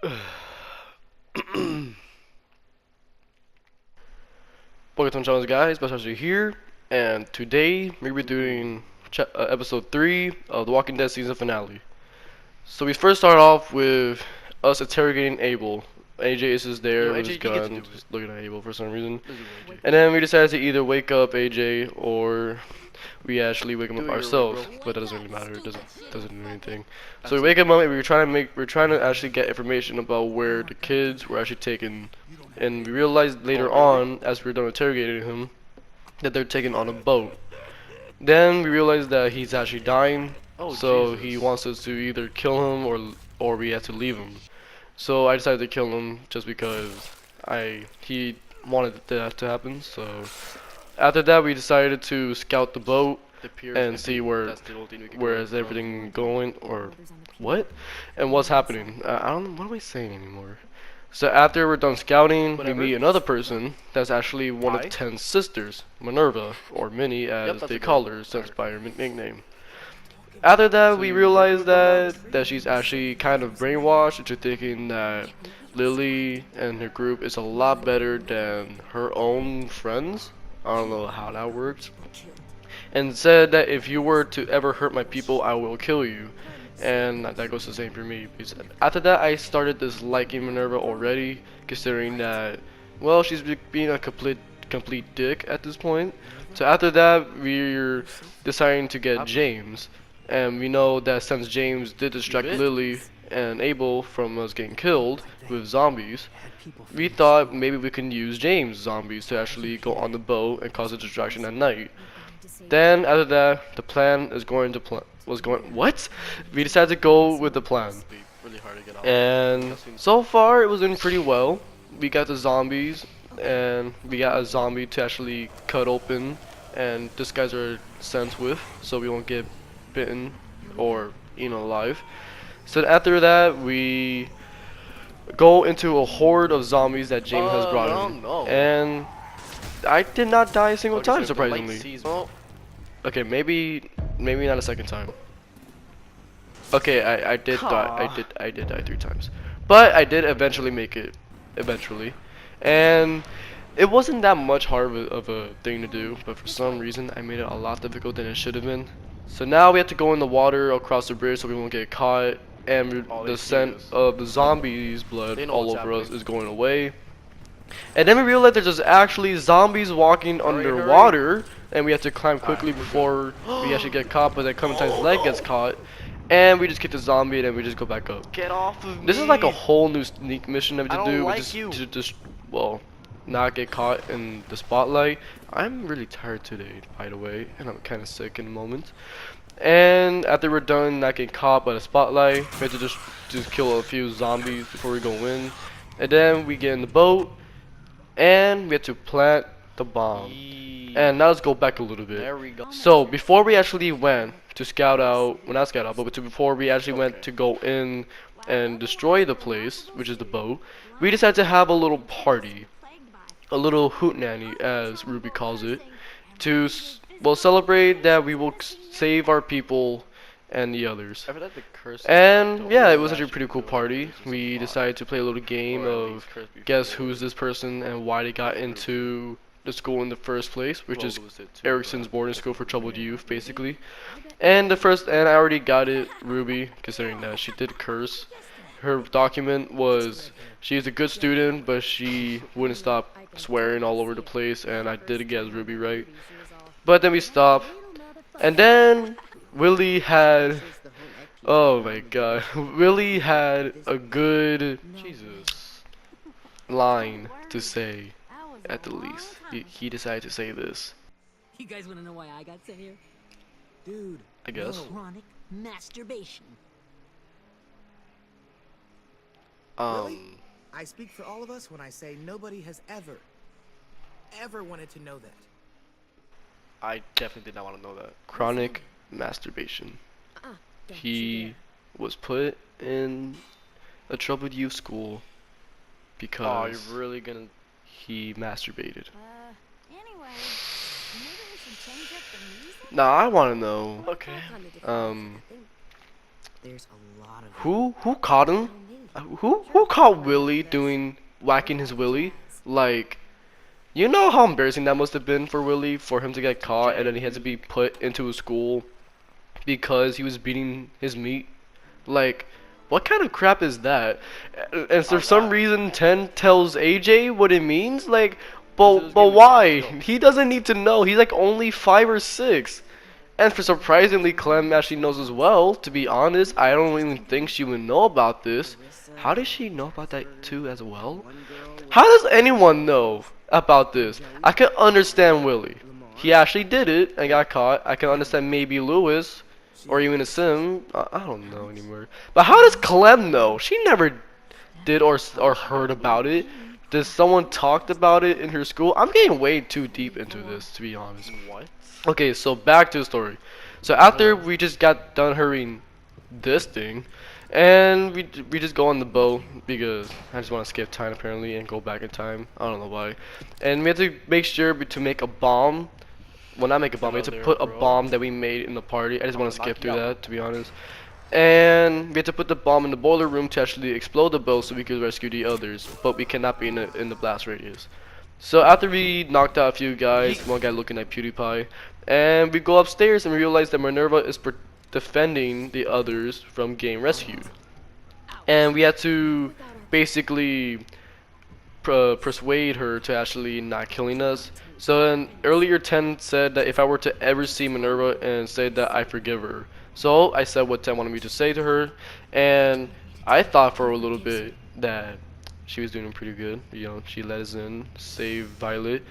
Welcome to challenge, guys. SpecialAzzy here, and today we'll be doing episode 3 of the Walking Dead season finale. So we first start off with us interrogating Abel. AJ is just there with his gun, just looking at Abel for some reason. And then we decided to either wake up AJ or we actually wake him up ourselves, but that doesn't really matter. It doesn't do anything. So we wake him up and we're trying to actually get information about where the kids were actually taken. And we realized later on, as we were done interrogating him, that they're taken on a boat. Then we realized that he's actually dying, so he wants us to either kill him or we have to leave him. So I decided to kill him just because he wanted that to happen. So after that, we decided to scout the boat and see where is everything going or what and what's happening. I don't know what am I saying anymore. So after we're done scouting, we meet another person that's actually one of 10's sisters, Minerva, or Minnie as they call her, since by her nickname. After that, we realize that she's actually kind of brainwashed into thinking that Lily and her group is a lot better than her own friends. I don't know how that works. And said that if you were to ever hurt my people, I will kill you. And that goes the same for me. After that, I started disliking Minerva already, considering that, well, she's being a complete dick at this point. So after that, we're deciding to get James, and we know that since James did distract Lily and Abel from us getting killed with zombies, we thought maybe we can use James' zombies to actually go on the boat and cause a distraction at night. Then after that, the plan is going to what? We decided to go with the plan. And so far it was doing pretty well. We got the zombies and we got a zombie to actually cut open and disguise our scent with so we won't get bitten or eaten alive. So after that we go into a horde of zombies that James has brought in. And I did not die a single time, surprisingly. Okay, maybe not a second time. Okay, I did die. I did die 3 times, but I did eventually make it. Eventually, and it wasn't that much hard of a thing to do. But for some reason, I made it a lot difficult than it should have been. So now we have to go in the water across the bridge so we won't get caught. And the scent of the zombies' blood all over us is going away. And then we realized there's just actually zombies walking underwater, and we have to climb quickly before we actually get caught. But then Clementine's leg gets caught, and we just get the zombie, and then we just go back up. Get off of me! This is like a whole new sneak mission that we have to do. Like to just well, not get caught in the spotlight. I'm really tired today, by the way, and I'm kind of sick in the moment. And after we're done not getting caught by the spotlight, we have to just kill a few zombies before we go in, and then we get in the boat. And we had to plant the bomb. And now let's go back a little bit. There we go. So before we actually went to scout out, well not scout out, but before we actually went to go in and destroy the place, which is the boat, we decided to have a little party, a little hootenanny as Ruby calls it, to well celebrate that we will save our people and the others. And yeah, it was actually a pretty cool party. We decided to play a little game of guess who's this person and why they got into the school in the first place, which is Erickson's boarding school for troubled youth, basically. And I already got it, Ruby, considering that she did curse. Her document was she's a good student, but she wouldn't stop swearing all over the place, and I did guess Ruby right. But then we stopped, and then Willie had, oh my god, Willie had a good line to say, at the least. He decided to say this. You guys want to know why I got sent here? Dude, I guess. Chronic masturbation. Really? I speak for all of us when I say nobody has ever wanted to know that. I definitely did not want to know that. Chronic masturbation. He was put in a troubled youth school because you're really gonna he masturbated. Anyway, maybe we should change up the music? Now I want to know. Okay. There's a lot of Who caught him? Who caught Willie doing whacking his Willie? Like, you know how embarrassing that must have been for Willie for him to get caught and then he had to be put into a school because he was beating his meat. Like, what kind of crap is that? And for some reason, 10 tells AJ what it means. Like, but why? He doesn't need to know. He's like only 5 or 6. And for surprisingly, Clem actually knows as well. To be honest, I don't even think she would know about this. How does she know about that too as well? How does anyone know about this? I can understand Willie. He actually did it and got caught. I can understand maybe Lewis or even a Sim. I don't know anymore. But how does Clem know? She never did or heard about it. Does someone talked about it in her school? I'm getting way too deep into this, to be honest. What? Okay, so back to the story. So after we just got done hurrying this thing, and we just go on the boat because I just want to skip time apparently and go back in time. I don't know why. And we have to make sure to make a bomb. Well, not make a bomb. We have to put a bomb that we made in the party. I just want to skip through that, to be honest. And we had to put the bomb in the boiler room to actually explode the boat so we could rescue the others. But we cannot be in the blast radius. So after we knocked out a few guys, one guy looking like PewDiePie, and we go upstairs and we realize that Minerva is defending the others from getting rescued. And we had to basically persuade her to actually not killing us. So then earlier 10 said that if I were to ever see Minerva and say that I forgive her. So I said what 10 wanted me to say to her, and I thought for a little bit that she was doing pretty good. You know, she let us in, saved Violet.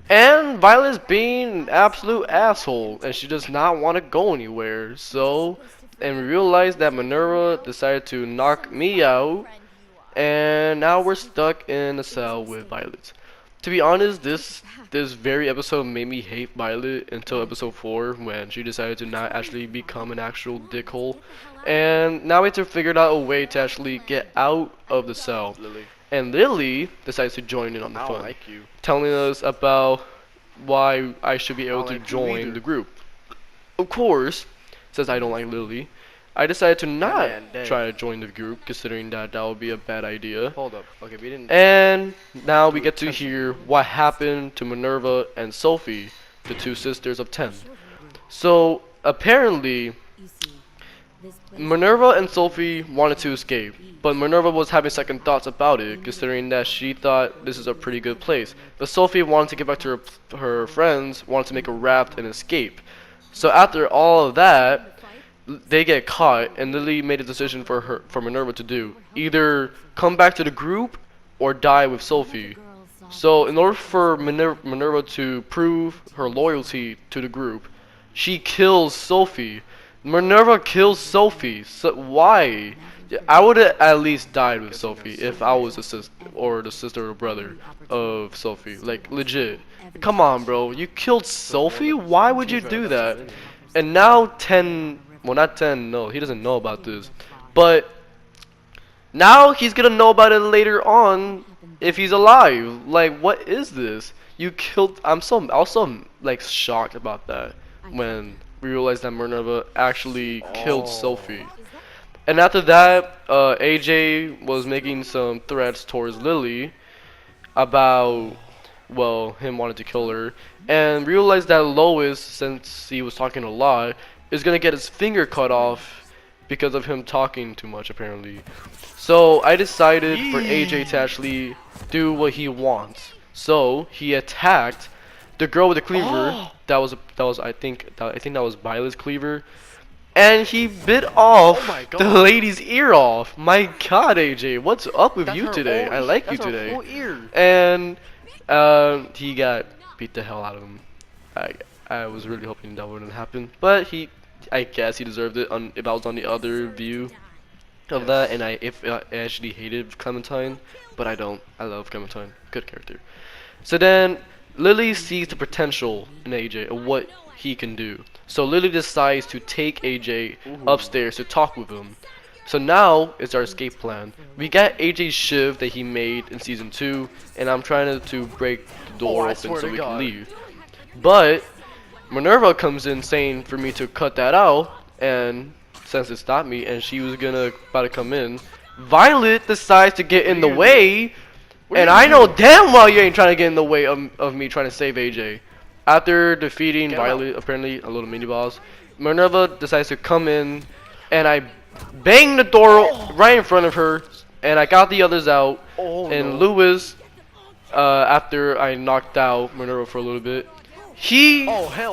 And Violet's being an absolute asshole, and she does not want to go anywhere. So, and we realized that Minerva decided to knock me out, and now we're stuck in a cell with Violet. To be honest, this very episode made me hate Violet until episode 4 when she decided to not actually become an actual dickhole. And now we have to figure out a way to actually get out of the cell. And Lily decides to join in on the fun, telling us about why I should be able to join the group. Of course, since I don't like Lily, I decided to not try to join the group, considering that would be a bad idea. Hold up. Okay, we didn't. And now we get to hear what happened to Minerva and Sophie, the two sisters of 10. So apparently, Minerva and Sophie wanted to escape, but Minerva was having second thoughts about it, considering that she thought this is a pretty good place. But Sophie wanted to get back to her friends, wanted to make a raft and escape. So after all of that, they get caught, and Lily made a decision for Minerva to do. Either come back to the group, or die with Sophie. So in order for Minerva to prove her loyalty to the group, she kills Sophie. Minerva kills Sophie. So why? I would have at least died with Sophie if I was a sister or the sister or brother of Sophie. Like legit. Come on, bro. You killed Sophie? Why would you do that? And now 10, well not 10, no, he doesn't know about this. But now he's gonna know about it later on if he's alive. Like, what is this? You killed. I was so like shocked about that when we realized that Minerva actually killed Sophie. And after that, AJ was making some threats towards Lily about, well, him wanting to kill her, and realized that Lois, since he was talking a lot, is gonna get his finger cut off because of him talking too much apparently. So I decided for AJ to actually do what he wants. So he attacked the girl with the cleaver. That was I think that was Violet's cleaver, and he bit off the lady's ear off. My God, AJ, what's up with you today? I like you today. And he got beat the hell out of him. I was really hoping that wouldn't happen, but I guess he deserved it. If I was on the other view of that, and I actually hated Clementine, but I don't. I love Clementine. Good character. So then Lily sees the potential in AJ of what he can do. So Lily decides to take AJ upstairs to talk with him. So now it's our escape plan. We got AJ's shiv that he made in season 2, and I'm trying to break the door open so we can leave. But Minerva comes in saying for me to cut that out and sense to stop me, and she was gonna about to come in. Violet decides to get in the way, and I know damn well you ain't trying to get in the way of me trying to save AJ. After defeating Violet, apparently a little mini boss, Minerva decides to come in, and I bang the door right in front of her, and I got the others out. And Lewis, after I knocked out Minerva for a little bit, he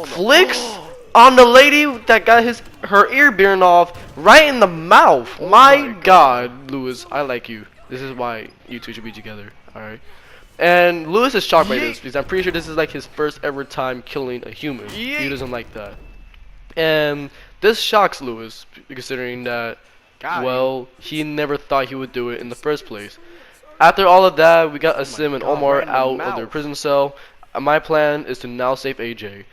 flicks on the lady that got her ear bitten off right in the mouth. My God, Lewis, I like you. This is why you two should be together. All right. And Lewis is shocked by this because I'm pretty sure this is like his first ever time killing a human. He doesn't like that. And this shocks Lewis, considering that, well, he never thought he would do it in the first place. After all of that, we got Asim and Omar out of their prison cell. My plan is to now save AJ.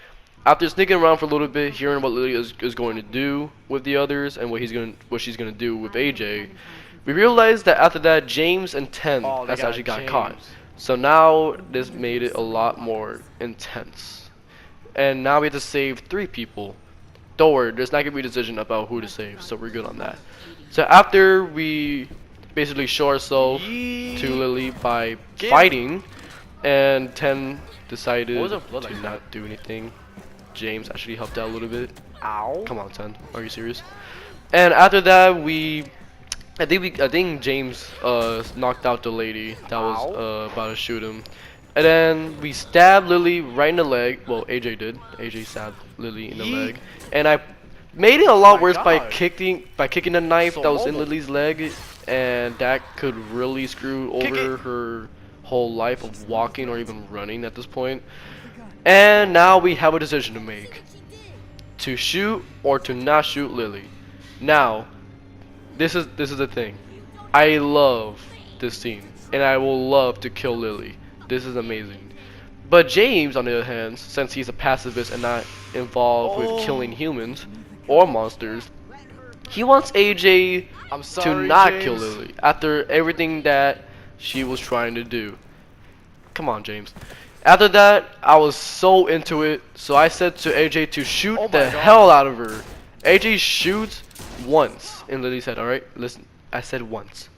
After sneaking around for a little bit, hearing what Lily is going to do with the others and what she's gonna do with AJ, we realized that after that, James and Ten has actually got caught. So now this made it a lot more intense. And now we have to save 3 people. Don't worry, there's not gonna be a decision about who to save, so we're good on that. So after we basically show ourselves to Lily by fighting, and Ten decided to not do anything. James actually helped out a little bit. Come on, Ten, are you serious? And after that, I think James knocked out the lady that was about to shoot him. And then we stabbed Lily right in the leg. Well, AJ did. AJ stabbed Lily in the leg. And I made it a lot worse by kicking the knife that was in Lily's leg, and that could really screw over her whole life of walking or even running at this point. And now we have a decision to make. To shoot or to not shoot Lily. Now, this is the thing. I love this scene, and I will love to kill Lily. This is amazing. But James, on the other hand, since he's a pacifist and not involved with killing humans or monsters, he wants AJ to not kill Lily after everything that she was trying to do. Come on, James. After that, I was so into it, so I said to AJ to shoot the hell out of her. AJ shoots once in Lily's head. Alright, listen, I said once.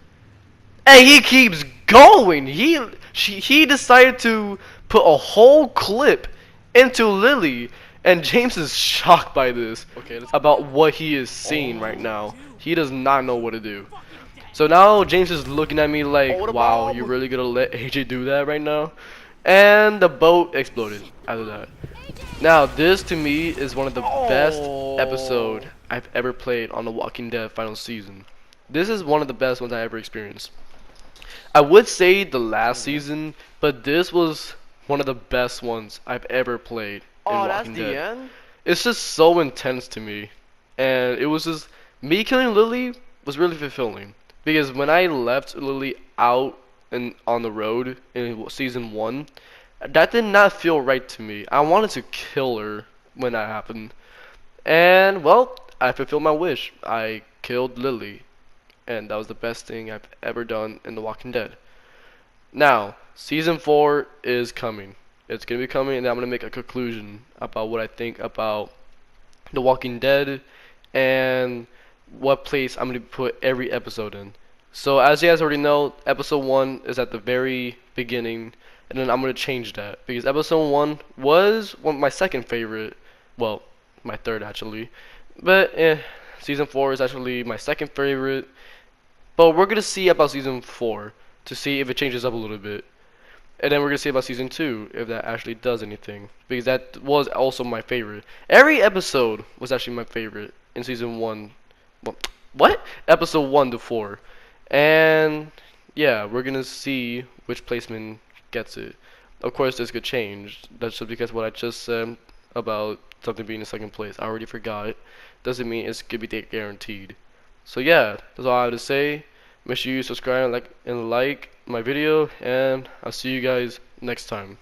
And he keeps going. He decided to put a whole clip into Lily, and James is shocked by this about what he is seeing right now. He does not know what to do. So now James is looking at me like, wow, you're really gonna let AJ do that right now? And the boat exploded after that. Now this to me is one of the best episodes I've ever played on The Walking Dead final season. This is one of the best ones I ever experienced. I would say the last season, but this was one of the best ones I've ever played in Walking Dead. It's just so intense to me, and it was just me killing Lily was really fulfilling, because when I left Lily out and on the road in season 1, that did not feel right to me. I wanted to kill her when that happened, and well, I fulfilled my wish. I killed Lily, and that was the best thing I've ever done in The Walking Dead. Now, season 4 is coming. It's gonna be coming, and I'm gonna make a conclusion about what I think about The Walking Dead and what place I'm gonna put every episode in. So as you guys already know, episode 1 is at the very beginning, and then I'm gonna change that because episode 1 was my second favorite. Well, my third actually, but season 4 is actually my second favorite. But we're gonna see about season 4 to see if it changes up a little bit. And then we're gonna see about season 2 if that actually does anything, because that was also my favorite. Every episode was actually my favorite in season 1. What? Episode 1 to 4. And yeah, we're gonna see which placement gets it. Of course, this could change. That's just because what I just said about something being in second place. I already forgot it. Doesn't mean it's gonna be guaranteed. So yeah, that's all I have to say. Make sure you subscribe and like my video, and I'll see you guys next time.